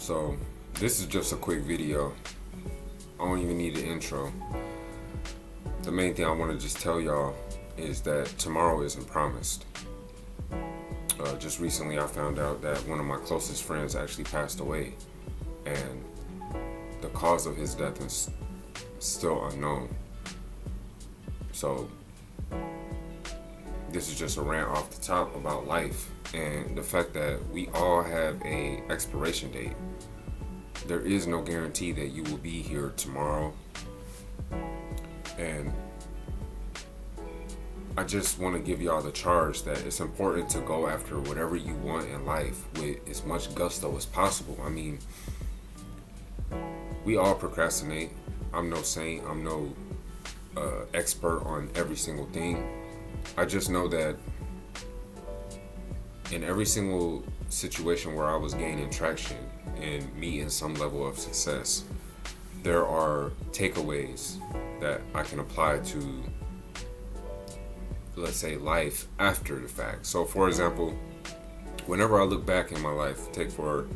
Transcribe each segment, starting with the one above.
So this is just a quick video. I don't even need an intro. The main thing I want to just tell y'all is that tomorrow isn't promised. Just recently I found out that one of my closest friends actually passed away, and the cause of his death is still unknown. So this is just a rant off the top about life and the fact that we all have a expiration date. There is no guarantee that you will be here tomorrow, and I just want to give y'all the charge that it's important to go after whatever you want in life with as much gusto as possible. I mean, we all procrastinate. I'm no saint. I'm no expert on every single thing. I just know that in every single situation where I was gaining traction and meeting some level of success, there are takeaways that I can apply to, let's say, life after the fact. So for example, whenever I look back in my life, take for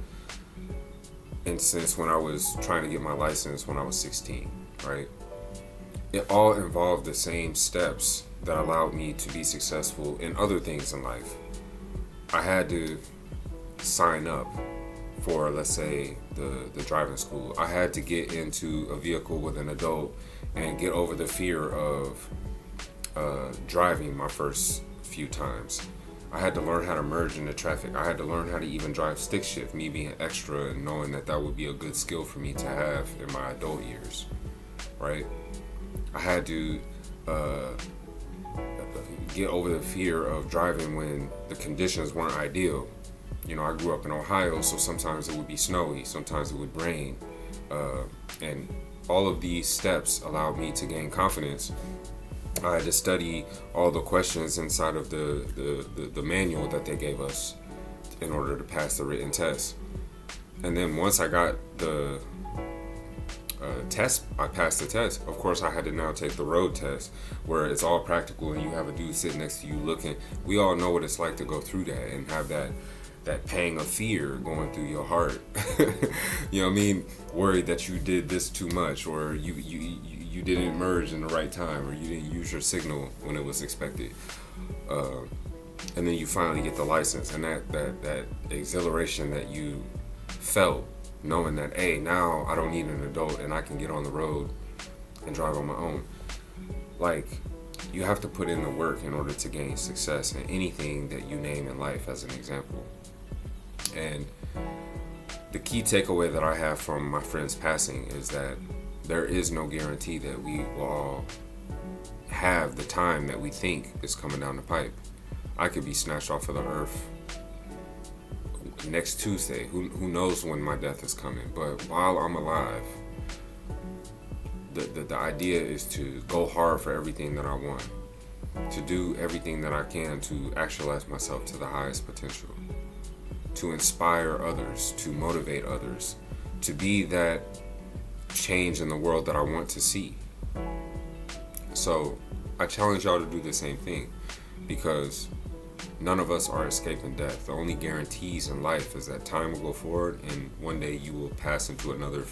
instance when I was trying to get my license when I was 16, right? It all involved the same steps that allowed me to be successful in other things in life. I had to sign up for, let's say, the driving school. I had to get into a vehicle with an adult and get over the fear of driving my first few times. I had to learn how to merge into traffic. I had to learn how to even drive stick shift, me being extra and knowing that that would be a good skill for me to have in my adult years, right? I had to get over the fear of driving when the conditions weren't ideal. You know, I grew up in Ohio, so sometimes it would be snowy, sometimes it would rain, and all of these steps allowed me to gain confidence. I had to study all the questions inside of the manual that they gave us in order to pass the written test. And then once I got the test, I passed the test. Of course, I had to now take the road test, where it's all practical and you have a dude sitting next to you looking. We all know what it's like to go through that and have that pang of fear going through your heart. You know what I mean? Worried that you did this too much, or you didn't merge in the right time, or you didn't use your signal when it was expected. And then you finally get the license, and that exhilaration that you felt knowing that, hey, now I don't need an adult and I can get on the road and drive on my own. Like, you have to put in the work in order to gain success in anything that you name in life, as an example. And the key takeaway that I have from my friend's passing is that there is no guarantee that we will all have the time that we think is coming down the pipe. I could be snatched off of the earth next Tuesday. Who knows when my death is coming? But while I'm alive, the idea is to go hard for everything that I want, to do everything that I can to actualize myself to the highest potential, to inspire others, to motivate others, to be that change in the world that I want to see. So I challenge y'all to do the same thing, because none of us are escaping death. The only guarantees in life is that time will go forward and one day you will pass into another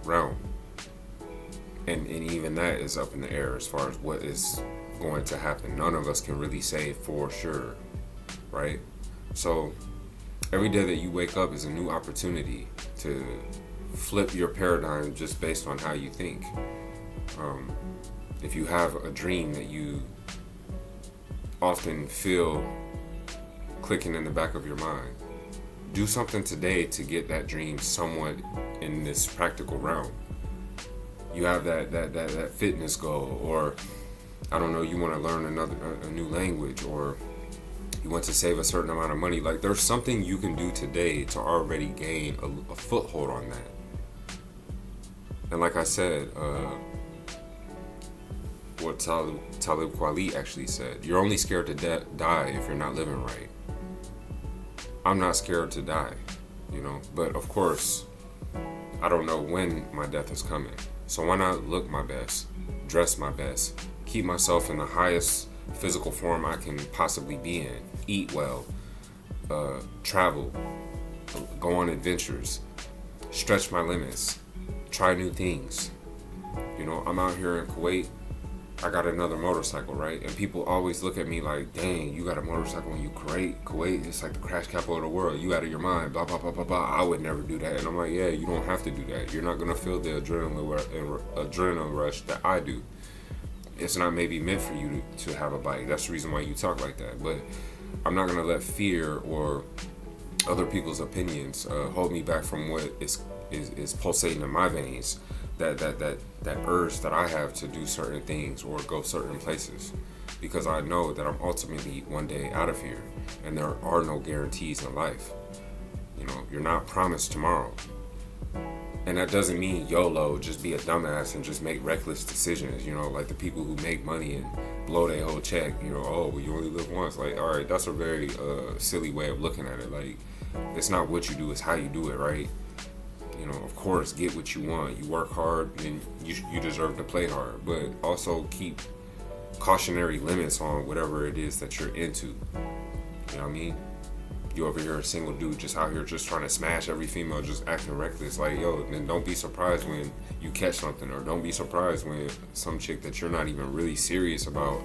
realm. And even that is up in the air as far as what is going to happen. None of us can really say for sure, right? So every day that you wake up is a new opportunity to flip your paradigm just based on how you think. If you have a dream that you often feel clicking in the back of your mind, do something today to get that dream somewhat in this practical realm. You have that fitness goal, or I don't know, you want to learn a new language, or you want to save a certain amount of money. Like, there's something you can do today to already gain a foothold on that. And like I said, what Talib Kweli actually said, you're only scared to die if you're not living right. I'm not scared to die, you know, but of course, I don't know when my death is coming. So why not look my best, dress my best, keep myself in the highest physical form I can possibly be in, eat well, travel, go on adventures, stretch my limits, try new things. You know, I'm out here in Kuwait. I got another motorcycle, right? And people always look at me like, dang, you got a motorcycle when you Kuwait, it's like the crash capital of the world. You out of your mind, blah, blah, blah, blah, blah. I would never do that. And I'm like, yeah, you don't have to do that. You're not going to feel the adrenaline rush that I do. It's not maybe meant for you to have a bike. That's the reason why you talk like that. But I'm not going to let fear or other people's opinions hold me back from what is pulsating in my veins. That urge that I have to do certain things or go certain places, because I know that I'm ultimately one day out of here, and there are no guarantees in life. You know, you're not promised tomorrow, and that doesn't mean YOLO, just be a dumbass and just make reckless decisions. You know, like the people who make money and blow their whole check. You know, oh, well, you only live once. Like, all right, that's a very silly way of looking at it. Like, it's not what you do, it's how you do it, right? You know, of course, get what you want. You work hard, and you deserve to play hard. But also keep cautionary limits on whatever it is that you're into. You know what I mean? You over here a single dude just out here just trying to smash every female, just acting reckless. Like, yo, then don't be surprised when you catch something, or don't be surprised when some chick that you're not even really serious about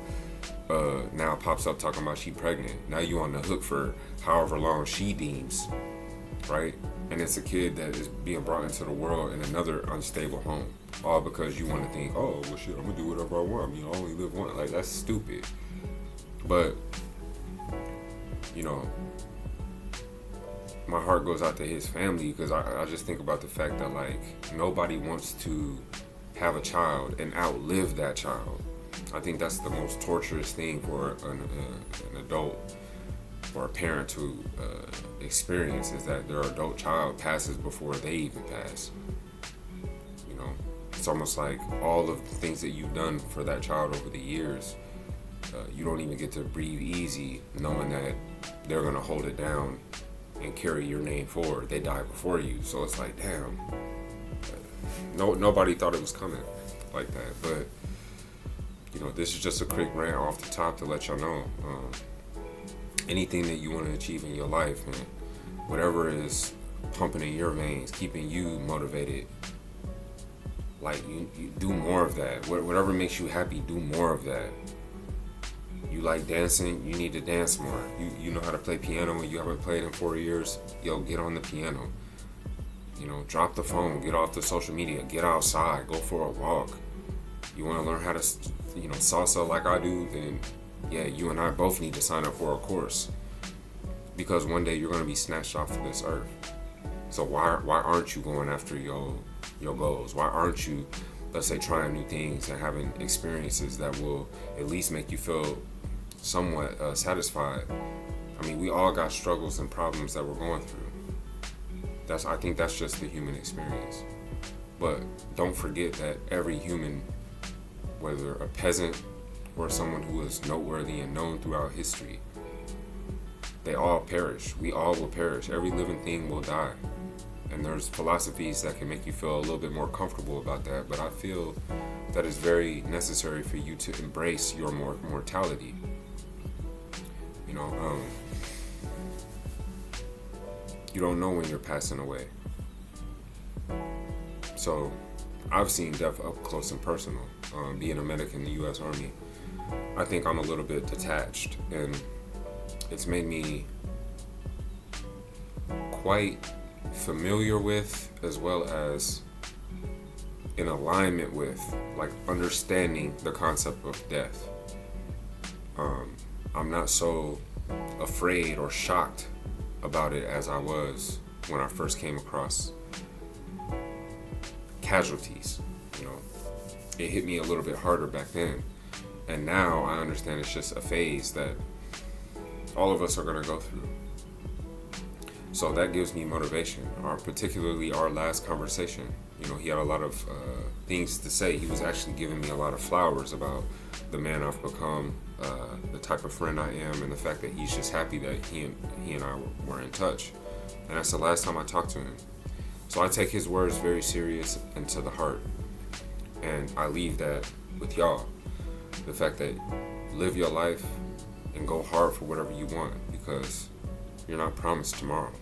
now pops up talking about she pregnant. Now you on the hook for however long she deems, right? And it's a kid that is being brought into the world in another unstable home, all because you want to think, oh, well, shit, I'm gonna do whatever I want. I only live once. Like, that's stupid. But, you know, my heart goes out to his family, because I just think about the fact that, like, nobody wants to have a child and outlive that child. I think that's the most torturous thing for an adult or a parent to experience, is that their adult child passes before they even pass. You know, it's almost like all of the things that you've done for that child over the years, you don't even get to breathe easy knowing that they're gonna hold it down and carry your name forward. They die before you, so it's like, damn. Nobody thought it was coming like that, but you know, this is just a quick rant off the top to let y'all know. Anything that you want to achieve in your life, and whatever is pumping in your veins, keeping you motivated, like you do more of that. Whatever makes you happy, do more of that. You like dancing, you need to dance more. You know how to play piano and you haven't played in 4 years, yo, get on the piano. You know, drop the phone, get off the social media, get outside, go for a walk. You want to learn how to, you know, salsa like I do, then yeah, you and I both need to sign up for a course, because one day you're going to be snatched off of this earth. So why aren't you going after your goals? Why aren't you, let's say, trying new things and having experiences that will at least make you feel somewhat satisfied? I mean, we all got struggles and problems that we're going through. I think that's just the human experience. But don't forget that every human, whether a peasant or someone who is noteworthy and known throughout history, they all perish. We all will perish. Every living thing will die. And there's philosophies that can make you feel a little bit more comfortable about that, but I feel that it's very necessary for you to embrace your mortality. You know, you don't know when you're passing away. So I've seen death up close and personal. Being a medic in the U.S. Army, I think I'm a little bit detached, and it's made me quite familiar with, as well as in alignment with, like, understanding the concept of death. I'm not so afraid or shocked about it as I was when I first came across casualties. You know, it hit me a little bit harder back then, and now I understand it's just a phase that all of us are going to go through. So that gives me motivation. Particularly our last conversation, you know, he had a lot of things to say. He was actually giving me a lot of flowers about the man I've become, the type of friend I am, and the fact that he's just happy that he and I were in touch. And that's the last time I talked to him. So I take his words very serious and to the heart. And I leave that with y'all. The fact that live your life and go hard for whatever you want, because you're not promised tomorrow.